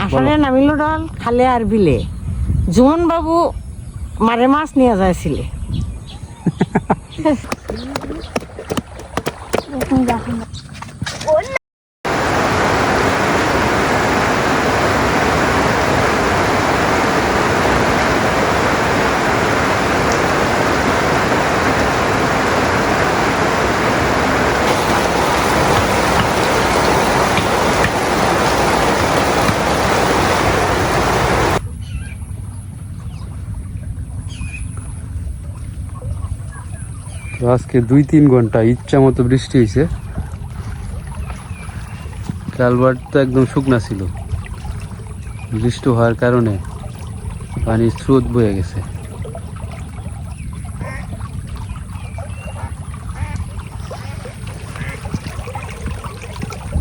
আষাঢ়ে নামিল ডল খালে আর বিলে জুমন বাবু মারে মাছ নিয়ে যাইছিল। আজকে 2-3 ঘন্টা ইচ্ছা মতো বৃষ্টি হয়েছে। কালভার্ট তো একদম শুকনা ছিল, বৃষ্টি হওয়ার কারণে পানির স্রোত বয়ে গেছে।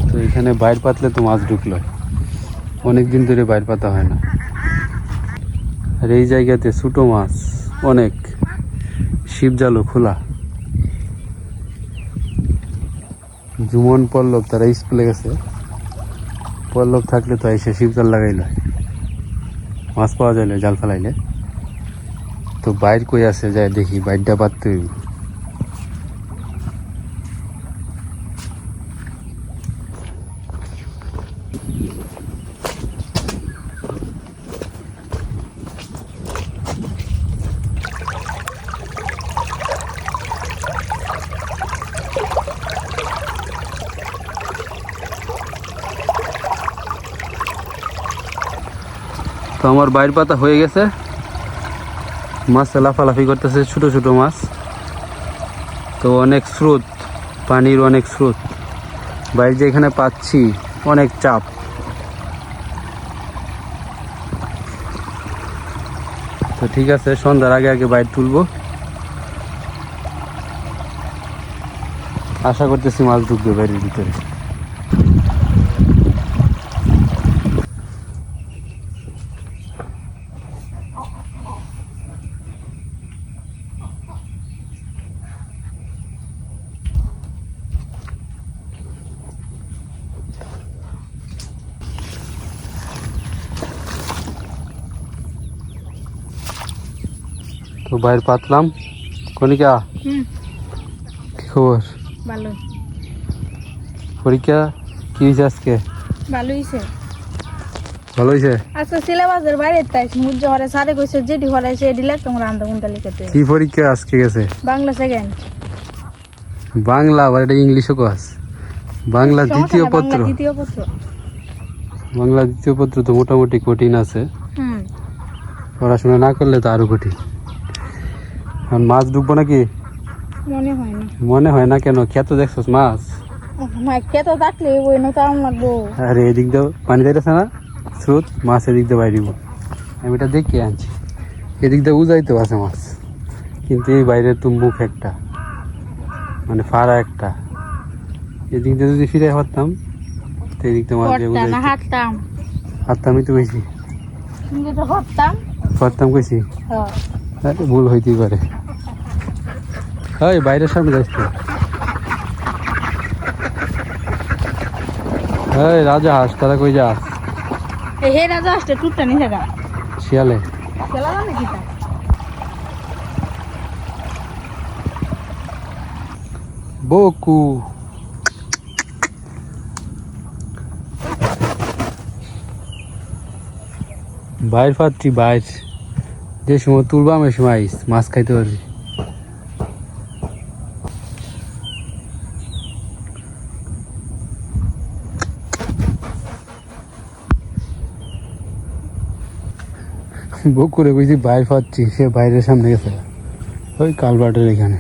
তো এখানে বাইর পাতলে তো মাছ ঢুকলো, অনেকদিন ধরে বাইর পাতা হয় না। আর এই জায়গাতে ছোট মাছ অনেক, শিব জালও খোলা। জুমন পল্লব তারা স্কুলে গেছে, পল্লব থাকলে তো এসে শিব জাল লাগাইল, মাছ পাওয়া যায় জাল ফেলাইলে। তো বাইর কই আছে, যায় দেখি বাইরটা পাততে হইব। তো আমার বাইর পাতা হয়ে গেছে, মাছ লাফালাফি করতেছে, ছোট ছোট মাছ। তো অনেক স্রোত, পানির অনেক স্রোত, বাইর যেখানে পাচ্ছি অনেক চাপ। তো ঠিক আছে, সন্ধ্যার আগে আগে বাইর তুলবো, আশা করতেছি মাছ ঢুকবে বাইরের ভিতরে। তো বাইর পাতলাম। কনিকা, কি খবর? ভালো। পরীক্ষা কি হয়েছে আজকে? ভালো হইছে। ভালো হয়েছে। আজকে সিলেবাসের বাইরে তাই মুজ্জা হরে সারে কইছে যেটি হরাইছে এডিলা তোমরা আন্দা কোনটা লিখতে। কি পরীক্ষা আজকে গেছে? বাংলা সেকেন্ড। বাংলা আবার এটা ইংলিশও কস? বাংলা দ্বিতীয় পত্র। দ্বিতীয় পত্র। বাংলা দ্বিতীয় পত্র তো মোটামুটি কঠিন আছে, পড়াশোনা না করলে তো আরো কঠিন। এখন মাছ ডুববো নাকি? মনে হয় না। মনে হয় না কেন? ক্ষেত দেখছস মাছ? না ক্ষেত থাকলে ওই না তাও লাগবো। আরে এদিক দিয়ে পানি যাইতেছে না, স্রোত, মাছ এদিক দিয়ে বাইরিব। আমি এটা দেখে আনছি, এদিক দিয়ে উজাইতে আছে মাছ, কিন্তু এই বাইরে তো মুখ একটা, মানে ফাড়া একটা। এদিক দিয়ে যদি ফিরে হারতাম তো এদিক দিয়ে মাছ দিয়ে উজাইতে হারতামই তো বেশি। হারতাম কইছি, আরে ভুল হইতেই পারে। হয় বাইরের সামনে যাইস তো। এই রাজা হাঁস, তারা কই যা? হে রাজা আসছে টুটটা নি থাকা শিয়ালে খেলা জানে কি তা বকু। বাইর পাচ্ছি, বাইর যে সময় তুলবাম ওই সময় আইস, মাছ খাইতে পারবি। বকুরে কইছি বাইর পাচ্ছি, সে বাইরের সামনে গেছে ওই কালভার্টের এখানে।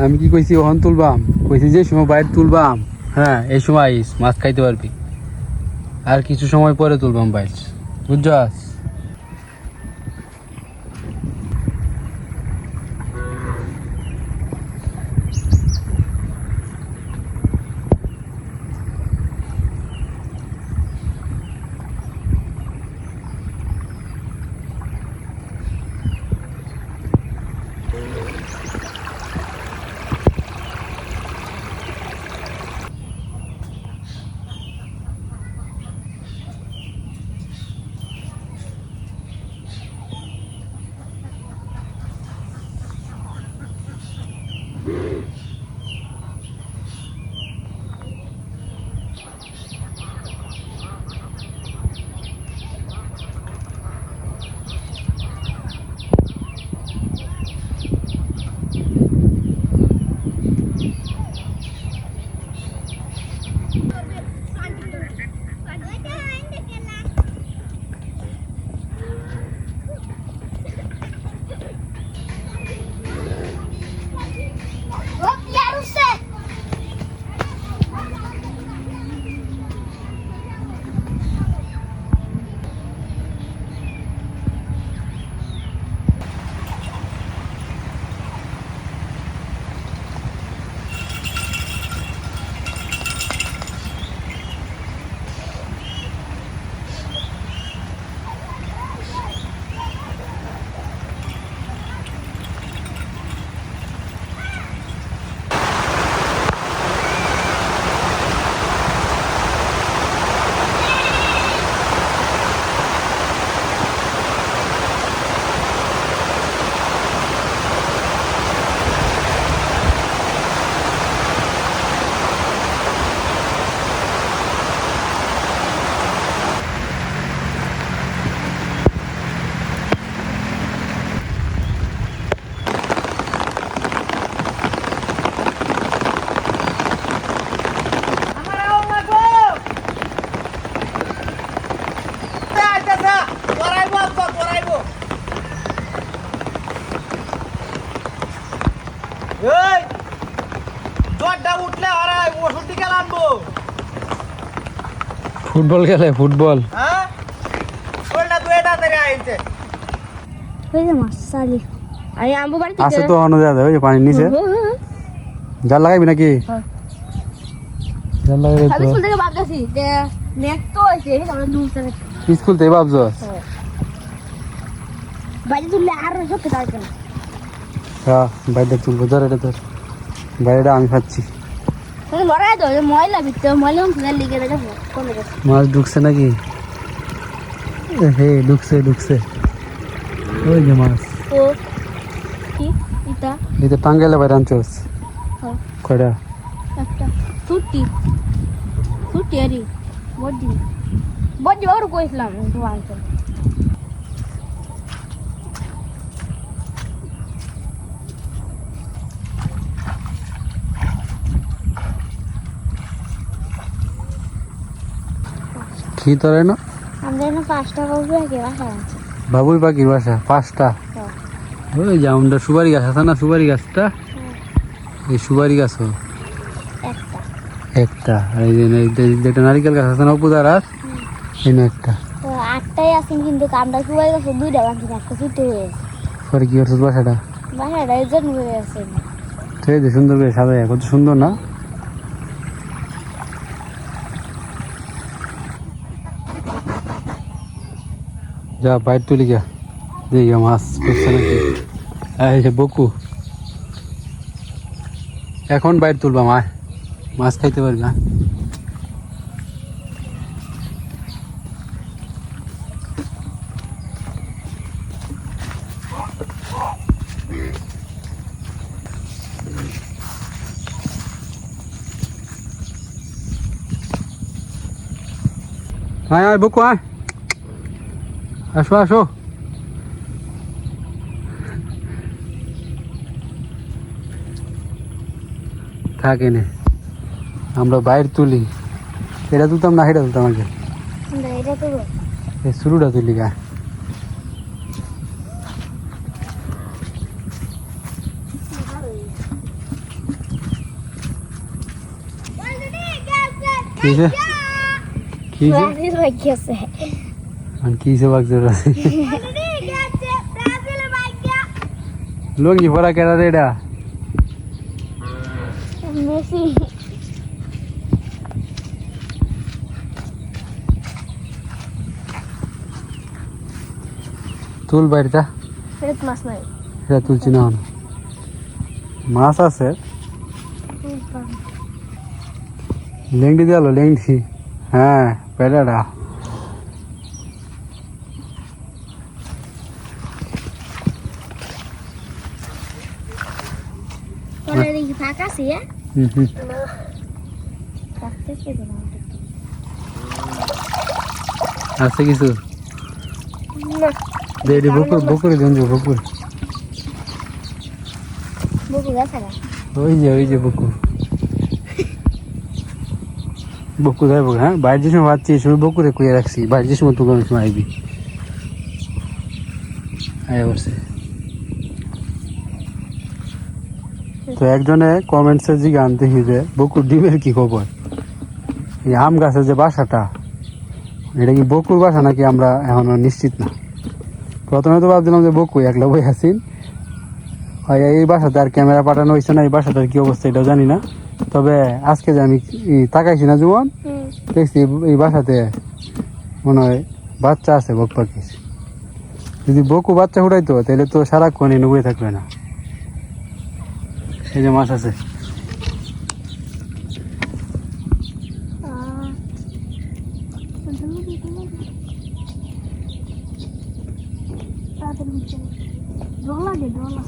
আমি কি কইছি ওখান তুলবাম? কইছি যে সময় বাইর তুলবাম, হ্যাঁ এই সময় আইস, মাছ খাইতে পারবি। আর কিছু সময় পরে তুলবাম বাইর, বুঝছস? ফুটবল খেলে ফুটবল ওই যে মাছ সালি আমি আমবো বাড়িতে আছে তো অন্য জায়গা ওই যে পানির নিচে জাল লাগাইবি নাকি হ্যাঁ। জাল লাগাইবি আমি তো স্কুল থেকে ভাবতেছি যে নেট তো আছে আমরা দূর থেকে স্কুল থেকে ভাবছস বাইরে তুললে আর সত্যি কাজ কেন হ্যাঁ বাইরে তুলবো ধর এটা ধর বাইরেটা আমি খাচ্ছি তুমি লড়াই তো ময়লা ভিতরে ময়লা ফেলে লিখে দেবো কমে গেছে মাছ ঢুকছে নাকি হে ঢুকছে ঢুকছে ওই যে মাছ ও কি এটা এটা টাঙ্গাইলে বাইরে আনছস হ্যাঁ কয়টা একটা ছুটি ছুটি আরে বডি বডি ওর কইছিলাম তো আনতে কি তোরে না আমরা এখানে 5টা বাবু আগে বাসা আছে বাবুই পাখির বাসা 5টা হ্যাঁ ওই যে আমরা সুপারি গাছ আছে না সুপারি গাছটা এই সুপারি গাছ একটা একটা আর এই যে যেটা নারিকেল গাছ আছে না উপদার আর এই না একটা তো 8টাই আছে কিন্তু আমরা সবাই গেছে 2টা বাকি একটা ছুটি হয়ে গেছে পরে কি করছিস বাসাটা বাসাটা এজন হয়ে আছে ঠিক আছে সুন্দর করে সাজায় কত সুন্দর না যা বাইর তুলি গা দেখি মাছ করছে নাকি এই যে বকু এখন বাইর তুলবা মা মাছ খাইতে পারবি না আয় আয় বকু আয় আসো আসো থাকে নে আমরা বাইর তুলি এটা তুলতাম না সেটা তুলতাম আগে আমরা এটা তো এই শুরুটা তুলি গা কিসে কিসে গেছে আর কিসে বাগজোর আছে লঙ্গি পরা কেডা রে এটা মেসি তুল বাইরটা ফেরত মাছ নাই সেটা তুলছি না মাছ আছে লেংডি দিয়াল লেংডি হ্যাঁ পেটাটা তোরা দেখি ফাঁকা আছে রাখতেছে আছে কিছু না দেড়ি বকুর বকুর দেন বকুর বুকু গেছে না ওই যে বকুর বকু দেয় বকু হ্যাঁ বাইরে যে সময় পাচ্ছি এই সময় বকুরে কুয়ে রাখছি বাইরে যে সময় তুলে সময় আইবি আয় বসে তো একজনে কমেন্টসে জিজ্ঞান দেখি যে বকুর ডিমের কি খবর এই আম গাছের যে বাসাটা এটা কি বকুর বাসা নাকি আমরা এখনো নিশ্চিত না প্রথমে তো ভাবছিলাম যে বকু একলা বই আসিন এই বাসাতে আর ক্যামেরা পাঠানো হয়েছে না এই বাসাটার কি অবস্থা এটাও জানি না তবে আজকে যে আমি তাকাইছি না জীবন দেখছি এই বাসাতে মনে হয় বাচ্চা আছে বক পাখির যদি বকু বাচ্চা ফুটাইতো তাহলে তো সারাক্ষণ এনে বয়ে থাকবে না এই যে মাছ আছে ডলা দে ডলা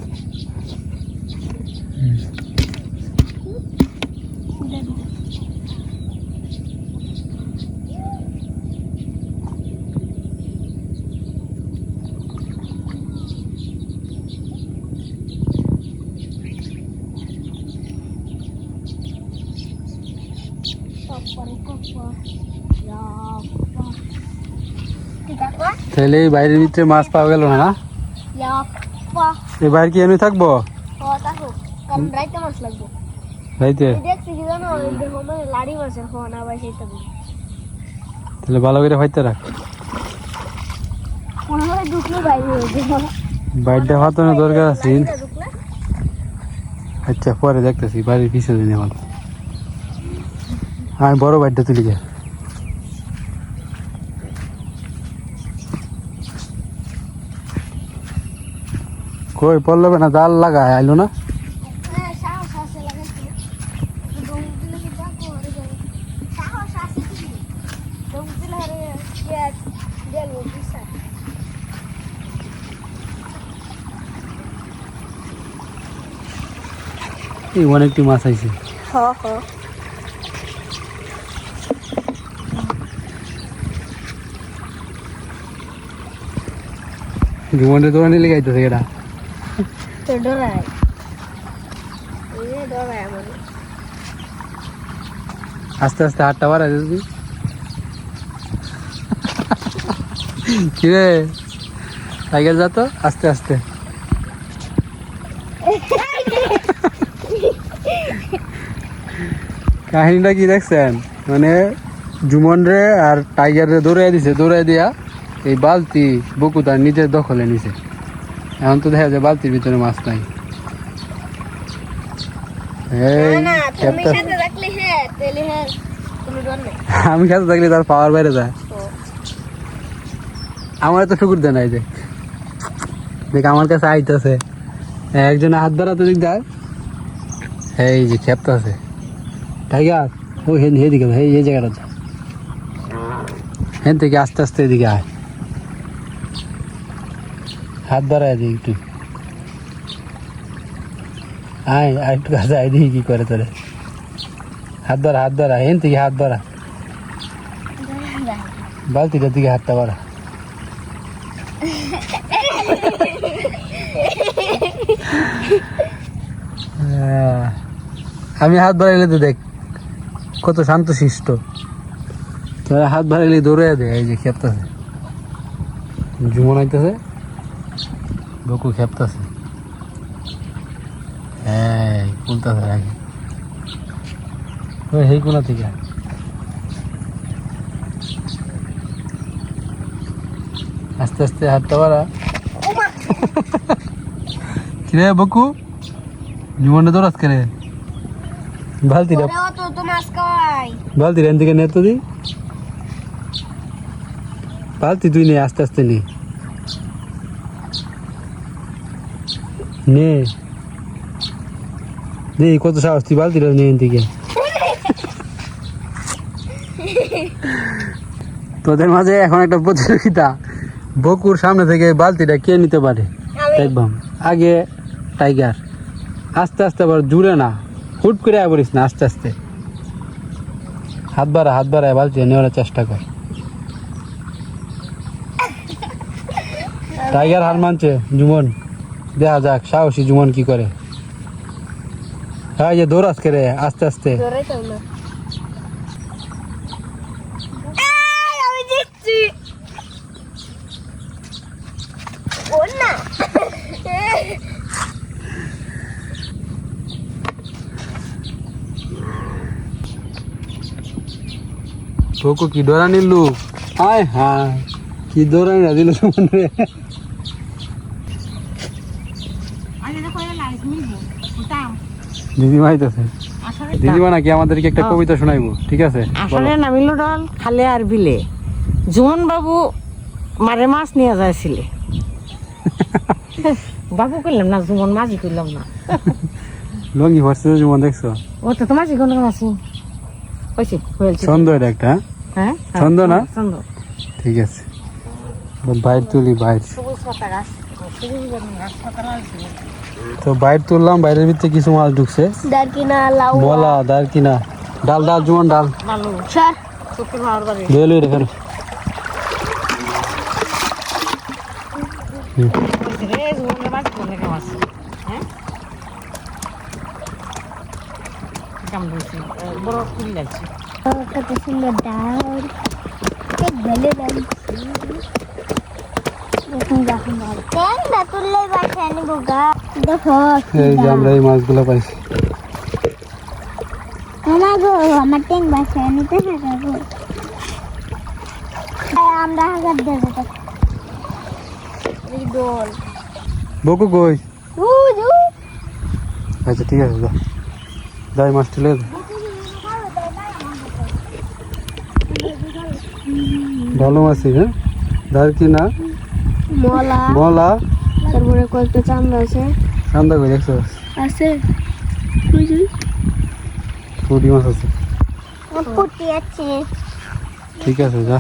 তাহলে এই বাইরের ভিতরে মাছ পাওয়া গেল না এই বাইরে কি এমনি থাকবো রাইতে দেখছি কি জানো ওই যে হোমে লাড়ি মাছের ফোন আবার সেটা তাহলে ভালো করে হইতে রাখ। মনে হয় ঢুকলে বাইরে হয়ে যাবে বাইরটা ফাটানোর দরকার আছে। লাড়িটা ঢুকলে আচ্ছা পরে দেখতেছি বাড়ির পিছনে নিয়ে আমার আমি বড় বাইরটা তুলি গে। কই পড়লবে না, জাল লাগা আইলো না। হ্যাঁ সাহস আছে লাগাইছি দম দিলে কি বাকো হরে যাবে সাহস আছে কি দম দিলে হরে গেট গেল পিছা এই অনেকটি মাছ আইছে। হ হ জীবনে দোকানে লেগে আইতেছে এটা। তো ডরাই এই ডরাই আমার আস্তে আস্তে হাতটা বাড়াই দিবি। কিরে সাইকেল যা তো আস্তে আস্তে। কাহিনীটা কি দেখছেন, মানে জুমন রে আর টাইগার রে দৌড়াই দিছে, দৌড়াই দিয়া এই বালতি বকু তার নিজের দখলে নিছে। এখন তো দেখা যায় বালতির ভিতরে মাছ নাই। এই না তুমি খেপটা- সাথে রাখলে হ্যাঁ তাহলে হ্যাঁ কোনো ডর নেই আমি খেতে থাকলে তার পাওয়ার বাইরে যায়। আমার তো শুকুর দেয় নাই যে দেখ আমার কাছে আইতেছে একজন হাত ধরাতে দিক দেয়। এই যে খেপটা আছে টাইগার ও হেদিকে এই জায়গাটা যা। হেন থেকে আস্তে আস্তে এদিকে আয়, হাত বাড়ায় দিই একটু, আয় আর একটু কাছে আয় দিই কি করে তোরে। হাত বাড়া হেন থেকে হাত বাড়া, বালতিটার দিকে হাতটা বাড়া। আমি হাত বাড়াইলে তো দেখ কত শান্ত শিষ্ট, তোরা হাত বাড়াইলে দৌড়ে দে। এই যে খেপতেছে জুমন আইতেছে, বকু খেপতেছে, হ্যাঁ কুলতেছে আগে ওই কোনা থেকে। আস্তে আস্তে হাতটা বাড়া। কিরে বকু জুমনটা দৌড়াস করে বালতিটা ওরেও তো মাছ খাওয়াই বালতিটা এন থেকে নে তো দি বালতি তুই নে আস্তে আস্তে নে নে নে কত সাহস তুই বালতিটা নে এন থেকে। তোদের মাঝে এখন একটা প্রতিযোগিতা, বকুর সামনে থেকে বালতিটা কে নিতে পারে দেখবাম। আগে টাইগার, আস্তে আস্তে আবার জুড়ে না, হুট করে পড়িস না, আস্তে আস্তে হাত বাড়ায় বালতি নেওয়ার চেষ্টা কর। টাইগার হার মানছে, জুমন দেখা যাক সাহসী জুমন কি করে। হ্যাঁ যে দৌড়াস করে আস্তে আস্তে। ধরে তো না আমি দেখছি ও না বকু কি ডরা নিলু, হায় হ্যাঁ কি ডরা না দিল জুমন রে। দিদিমা আইতাছে, দিদিমা নাকি আমাদেরকে একটা কবিতা শোনাইবো, ঠিক আছে আসলে নামিল ডল খালে আর বিলে জুমন বাবু মারে মাছ নিয়ে যাইছিলে। বাবু করলাম না, জুমন মাঝি করলাম না। লঙ্গি ভরছে জুমন দেখছো, ও তো মাঝি কোনো মাছ হয়েছে হয়েছে। ছন্দ এটা একটা, হ্যাঁ ছন্দ না? ছন্দ। ঠিক আছে বাইর তুলি বাইর। সবুজ পাতা গাছ, সবুজ গাছ পাতা লাগছিল। তো বাইর তুললাম, বাইরের ভিতরে কিছু মাছ ঢুকছে, দারকিনা লাউ মলা দারকিনা ডাল ডাল জুমন ডাল ভালো স্যার শুক্র খাওয়ার বাড়ি লই রেখে রে জুমনের মাছ কোনে মাছ হ্যাঁ কেমন দিয়েছি বড় খুলি লাগছে। কত সুন্দর ডাল এক ভালো ডাল দেখুন দেখুন কেন দাতুল্লাই বাসা আনি বোগা দেখো এই যে আমরা এই মাছগুলো পাইছি। আমার গো আমার ট্যাং বাসায় নিতে থাকা গো আমরা হাজার দেবো এই গোল বকু কই? উ উ আচ্ছা ঠিক আছে, যা যাই মাছ তুলে দে। ভালো মাছ হ্যাঁ, দার কি না মলা মলা তারপরে কয়েকটা চান্দা আছে চান্দা করে দেখছো? আছে পুঁটি মাছ আছে। পুটি আছে ঠিক আছে, যা।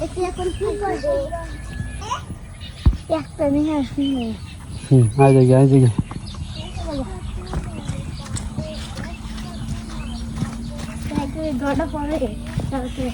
এটি এখন কি করবে একটা নিয়ে আসবি আয় যাই আয় যাই। ঘটা পরে তারপরে